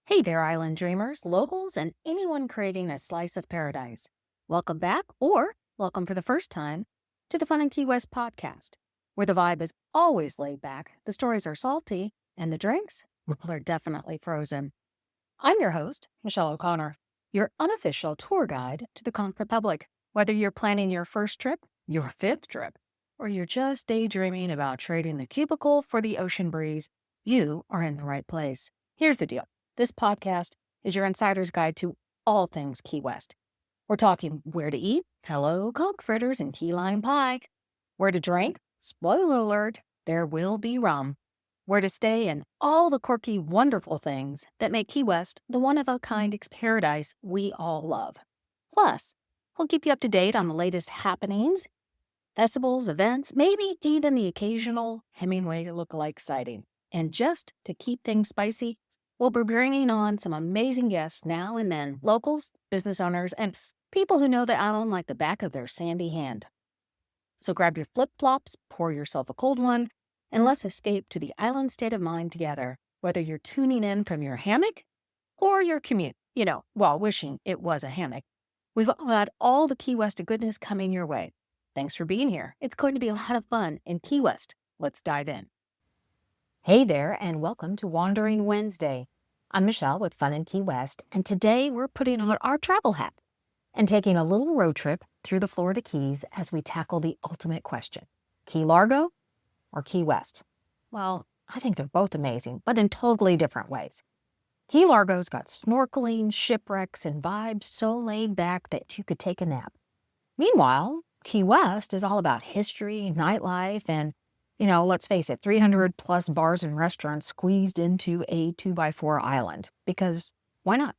Hey there, island dreamers, locals, and anyone craving a slice of paradise. Welcome back, or welcome for the first time, to the Fun and Key West podcast, where the vibe is always laid back, the stories are salty, and the drinks, well, they're definitely frozen. I'm your host, Michelle O'Connor, your unofficial tour guide to the Conquered Public. Whether you're planning your first trip, your fifth trip, or you're just daydreaming about trading the cubicle for the ocean breeze, you are in the right place. Here's the deal. This podcast is your insider's guide to all things Key West. We're talking where to eat, hello, conch fritters and key lime pie, where to drink, spoiler alert, there will be rum, where to stay, and all the quirky, wonderful things that make Key West the one-of-a-kind paradise we all love. Plus, we'll keep you up to date on the latest happenings, festivals, events, maybe even the occasional Hemingway lookalike sighting. And just to keep things spicy, we'll be bringing on some amazing guests now and then, locals, business owners, and people who know the island like the back of their sandy hand. So grab your flip-flops, pour yourself a cold one, and let's escape to the island state of mind together, whether you're tuning in from your hammock or your commute, while wishing it was a hammock. We've got all the Key West goodness coming your way. Thanks for being here. It's going to be a lot of fun in Key West. Let's dive in. Hey there, and welcome to Wandering Wednesday. I'm Michelle with Fun in Key West, and today we're putting on our travel hat and taking a little road trip through the Florida Keys as we tackle the ultimate question: Key Largo or Key West? Well, I think they're both amazing, but in totally different ways. Key Largo's got snorkeling, shipwrecks, and vibes so laid back that you could take a nap. Meanwhile, Key West is all about history, nightlife, and let's face it, 300 plus bars and restaurants squeezed into a 2x4 island. Because why not?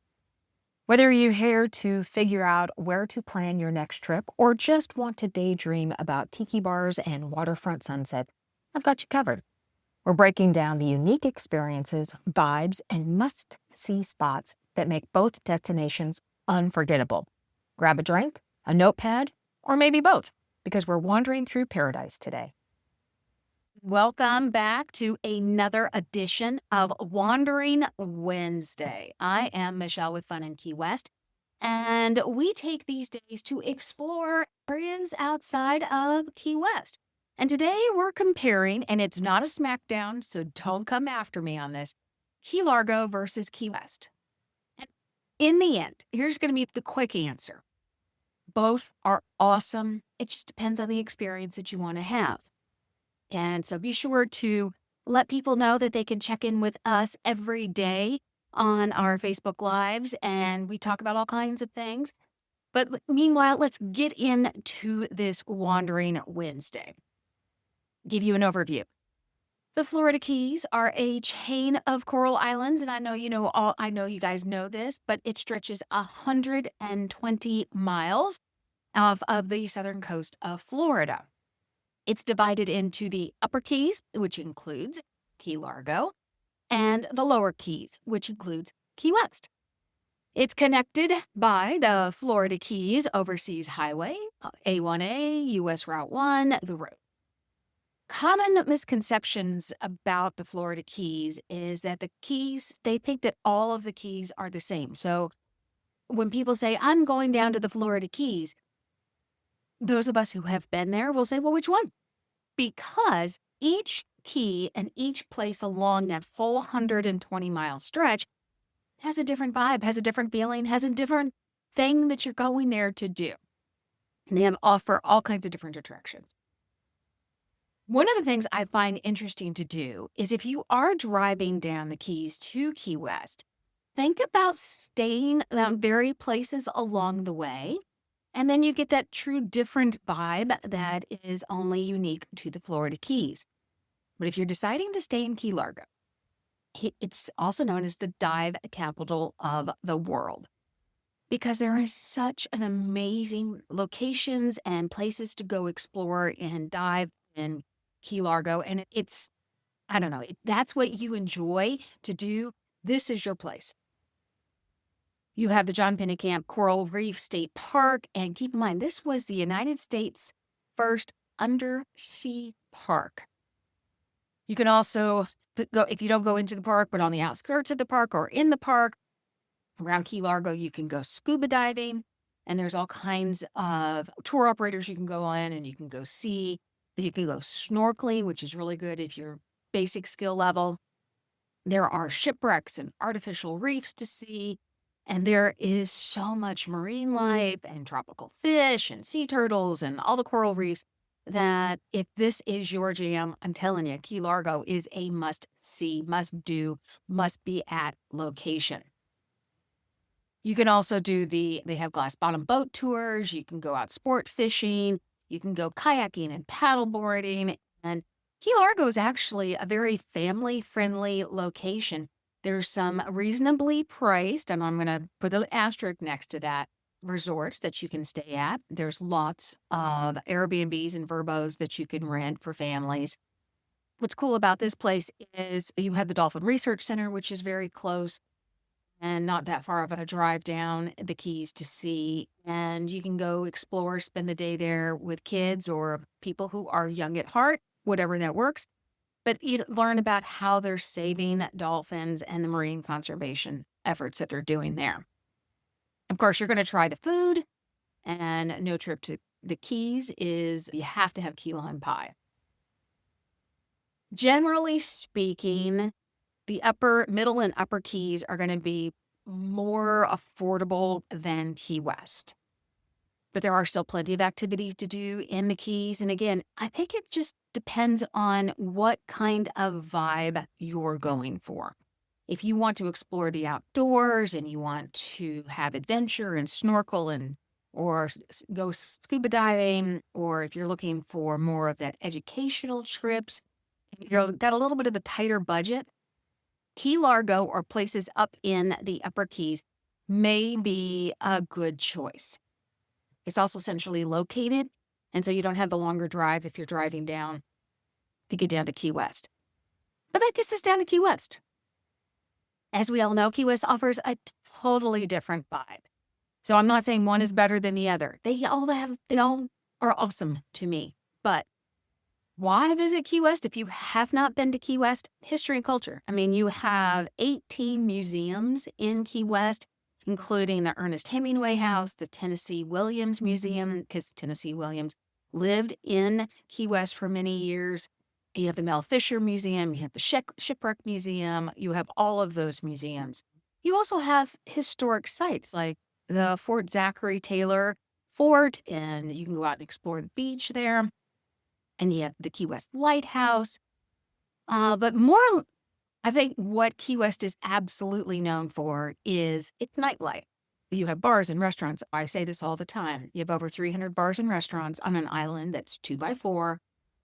Whether you're here to figure out where to plan your next trip or just want to daydream about tiki bars and waterfront sunset, I've got you covered. We're breaking down the unique experiences, vibes, and must-see spots that make both destinations unforgettable. Grab a drink, a notepad, or maybe both, because we're wandering through paradise today. Welcome back to another edition of Wandering Wednesday. I am Michelle with Fun in Key West, and we take these days to explore areas outside of Key West. And today we're comparing, and it's not a smackdown, so don't come after me on this, Key Largo versus Key West. And in the end, here's going to be the quick answer. Both are awesome. It just depends on the experience that you want to have. And so be sure to let people know that they can check in with us every day on our Facebook Lives, and we talk about all kinds of things. But meanwhile, let's get into this Wandering Wednesday. Give you an overview. The Florida Keys are a chain of coral islands, and I know you guys know this, but it stretches 120 miles off of the southern coast of Florida. It's divided into the Upper Keys, which includes Key Largo, and the Lower Keys, which includes Key West. It's connected by the Florida Keys Overseas Highway, A1A, US Route 1, the road. Common misconceptions about the Florida Keys is that the Keys, they think that all of the Keys are the same. So when people say, I'm going down to the Florida Keys, those of us who have been there will say, well, which one? Because each key and each place along that full 120-mile stretch has a different vibe, has a different feeling, has a different thing that you're going there to do. And they offer all kinds of different attractions. One of the things I find interesting to do is if you are driving down the Keys to Key West, think about staying at very places along the way. And then you get that true different vibe that is only unique to the Florida Keys. But if you're deciding to stay in Key Largo, it's also known as the dive capital of the world because there is such an amazing locations and places to go explore and dive in Key Largo. And I don't know, that's what you enjoy to do. This is your place. You have the John Pennekamp Coral Reef State Park, and keep in mind, this was the United States' first undersea park. You can also go, if you don't go into the park, but on the outskirts of the park or in the park around Key Largo, you can go scuba diving. And there's all kinds of tour operators you can go on and you can go see. You can go snorkeling, which is really good if you're basic skill level. There are shipwrecks and artificial reefs to see. And there is so much marine life and tropical fish and sea turtles and all the coral reefs that if this is your jam, I'm telling you, Key Largo is a must see, must do, must be at location. You can also do they have glass bottom boat tours. You can go out sport fishing. You can go kayaking and paddleboarding. And Key Largo is actually a very family friendly location. There's some reasonably priced, and I'm going to put an asterisk next to that, resorts that you can stay at. There's lots of Airbnbs and Verbos that you can rent for families. What's cool about this place is you have the Dolphin Research Center, which is very close and not that far of a drive down the Keys to see. And you can go explore, spend the day there with kids or people who are young at heart, whatever that works. But you learn about how they're saving dolphins and the marine conservation efforts that they're doing there. Of course, you're going to try the food, and no trip to the Keys is you have to have key lime pie. Generally speaking, the middle and upper Keys are going to be more affordable than Key West. But there are still plenty of activities to do in the Keys. And again, I think it just depends on what kind of vibe you're going for. If you want to explore the outdoors and you want to have adventure and snorkel or go scuba diving, or if you're looking for more of that educational trips, you've got a little bit of a tighter budget, Key Largo or places up in the Upper Keys may be a good choice. It's also centrally located, and so you don't have the longer drive if you're driving down to get down to Key West. But that gets us down to Key West. As we all know, Key West offers a totally different vibe. So I'm not saying one is better than the other. They all are awesome to me. But why visit Key West if you have not been to Key West? History and culture. I mean, you have 18 museums in Key West, including the Ernest Hemingway House, the Tennessee Williams Museum, because Tennessee Williams lived in Key West for many years. You have the Mel Fisher Museum, you have the Shipwreck Museum, you have all of those museums. You also have historic sites like the Fort Zachary Taylor Fort, and you can go out and explore the beach there. And you have the Key West Lighthouse. But more, I think what Key West is absolutely known for is its nightlife. You have bars and restaurants. I say this all the time. You have over 300 bars and restaurants on an island that's 2x4.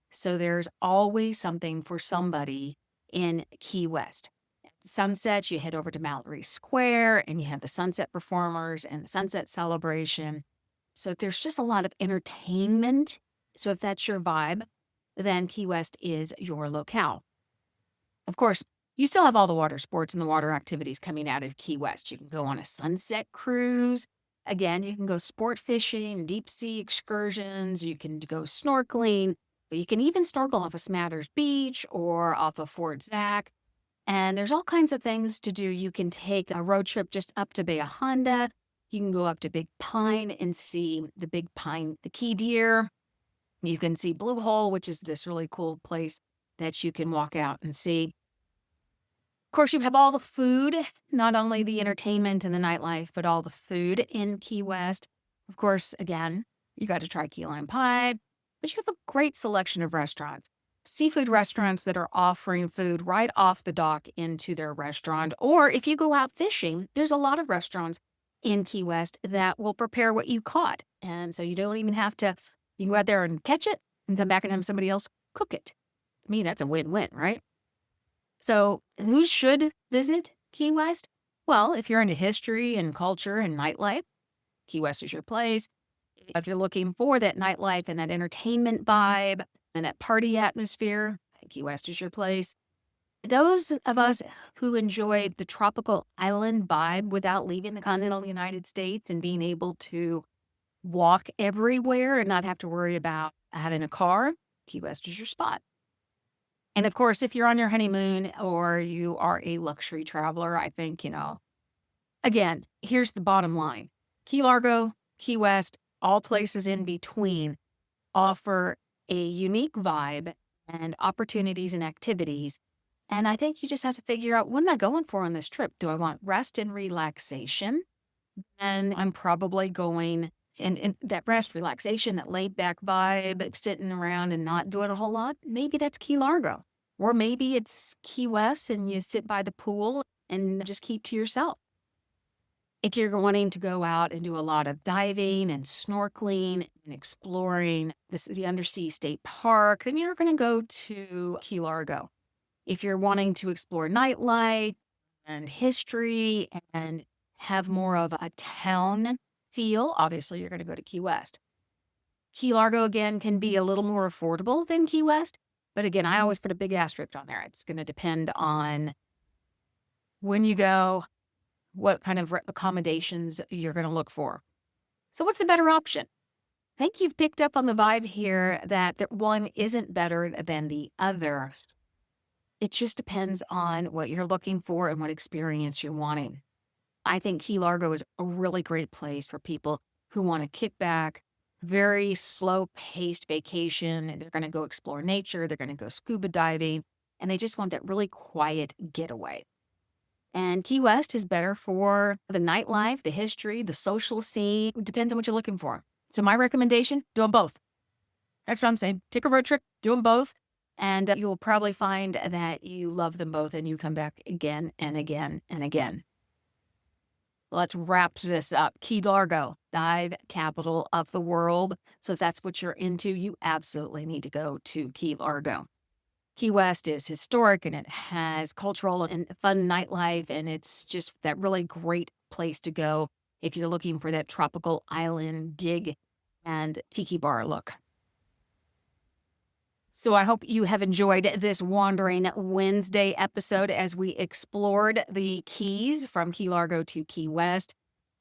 So there's always something for somebody in Key West. At sunset, you head over to Mallory Square and you have the sunset performers and the sunset celebration. So there's just a lot of entertainment. So if that's your vibe, then Key West is your locale. Of course, you still have all the water sports and the water activities coming out of Key West. You can go on a sunset cruise. Again, you can go sport fishing, deep sea excursions. You can go snorkeling. But you can even snorkel off of Smathers Beach or off of Fort Zach. And there's all kinds of things to do. You can take a road trip just up to Bay of Honda. You can go up to Big Pine and see the Big Pine, the key deer. You can see Blue Hole, which is this really cool place that you can walk out and see. Of course, you have all the food, not only the entertainment and the nightlife, but all the food in Key West. Of course, again, you got to try key lime pie, but you have a great selection of restaurants. Seafood restaurants that are offering food right off the dock into their restaurant. Or if you go out fishing, there's a lot of restaurants in Key West that will prepare what you caught. And so you don't even have to, you can go out there and catch it and come back and have somebody else cook it. To me, that's a win-win, right? So who should visit Key West? Well, if you're into history and culture and nightlife, Key West is your place. If you're looking for that nightlife and that entertainment vibe and that party atmosphere, Key West is your place. Those of us who enjoy the tropical island vibe without leaving the continental United States and being able to walk everywhere and not have to worry about having a car, Key West is your spot. And of course, if you're on your honeymoon or you are a luxury traveler, I think, again, here's the bottom line. Key Largo, Key West, all places in between offer a unique vibe and opportunities and activities. And I think you just have to figure out, what am I going for on this trip? Do I want rest and relaxation? And I'm probably going, and that rest, relaxation, that laid back vibe, sitting around and not doing a whole lot. Maybe that's Key Largo. Or maybe it's Key West and you sit by the pool and just keep to yourself. If you're wanting to go out and do a lot of diving and snorkeling and exploring the undersea state park, then you're going to go to Key Largo. If you're wanting to explore nightlife and history and have more of a town feel, obviously you're going to go to Key West. Key Largo, again, can be a little more affordable than Key West. But again, I always put a big asterisk on there. It's going to depend on when you go, what kind of accommodations you're going to look for. So what's the better option? I think you've picked up on the vibe here that one isn't better than the other. It just depends on what you're looking for and what experience you're wanting. I think Key Largo is a really great place for people who want to kick back, very slow-paced vacation. They're going to go explore nature. They're going to go scuba diving, and they just want that really quiet getaway. And Key West is better for the nightlife, the history, the social scene. It depends on what you're looking for. So my recommendation, do them both. That's what I'm saying. Take a road trip, do them both, and you'll probably find that you love them both and you come back again and again and again. Let's wrap this up. Key Largo, dive capital of the world. So if that's what you're into, you absolutely need to go to Key Largo. Key West is historic and it has cultural and fun nightlife, and it's just that really great place to go if you're looking for that tropical island gig and tiki bar look. So I hope you have enjoyed this Wandering Wednesday episode as we explored the Keys from Key Largo to Key West.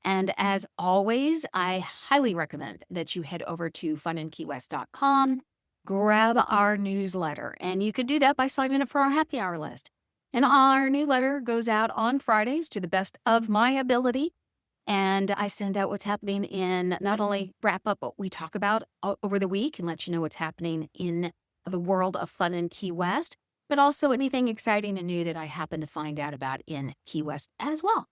And as always, I highly recommend that you head over to FunInKeyWest.com, grab our newsletter, and you could do that by signing up for our happy hour list. And our newsletter goes out on Fridays to the best of my ability. And I send out what's happening in, not only wrap up what we talk about over the week and let you know what's happening in the world of fun in Key West, but also anything exciting and new that I happen to find out about in Key West as well.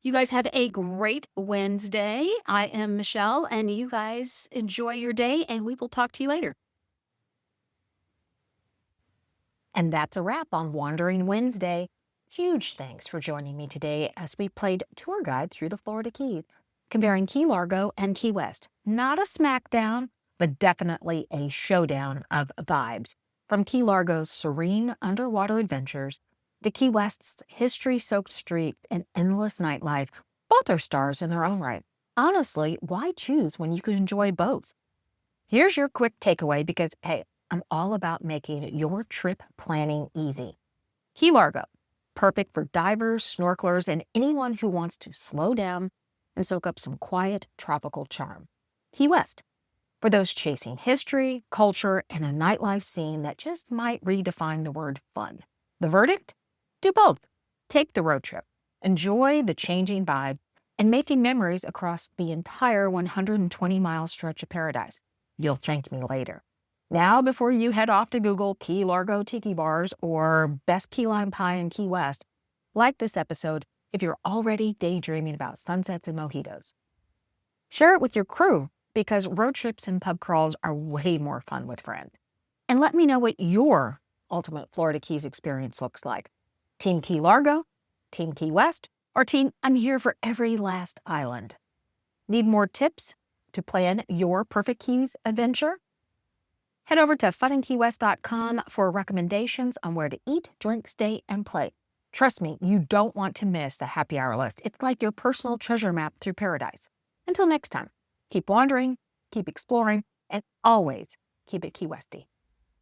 You guys have a great Wednesday. I am Michelle, and you guys enjoy your day, and we will talk to you later. And that's a wrap on Wandering Wednesday. Huge thanks for joining me today as we played tour guide through the Florida Keys, comparing Key Largo and Key West. Not a smackdown, but definitely a showdown of vibes. From Key Largo's serene underwater adventures to Key West's history-soaked street and endless nightlife, both are stars in their own right. Honestly, why choose when you can enjoy both? Here's your quick takeaway because, hey, I'm all about making your trip planning easy. Key Largo, perfect for divers, snorkelers, and anyone who wants to slow down and soak up some quiet tropical charm. Key West, for those chasing history, culture, and a nightlife scene that just might redefine the word fun. The verdict? Do both. Take the road trip. Enjoy the changing vibe and making memories across the entire 120-mile stretch of paradise. You'll thank me later. Now, before you head off to Google Key Largo Tiki Bars or best key lime pie in Key West, like this episode if you're already daydreaming about sunsets and mojitos. Share it with your crew, because road trips and pub crawls are way more fun with friends. And let me know what your ultimate Florida Keys experience looks like. Team Key Largo, Team Key West, or Team I'm here for every last island. Need more tips to plan your perfect Keys adventure? Head over to FunInKeyWest.com for recommendations on where to eat, drink, stay, and play. Trust me, you don't want to miss the happy hour list. It's like your personal treasure map through paradise. Until next time. Keep wandering, keep exploring, and always keep it Key Westy.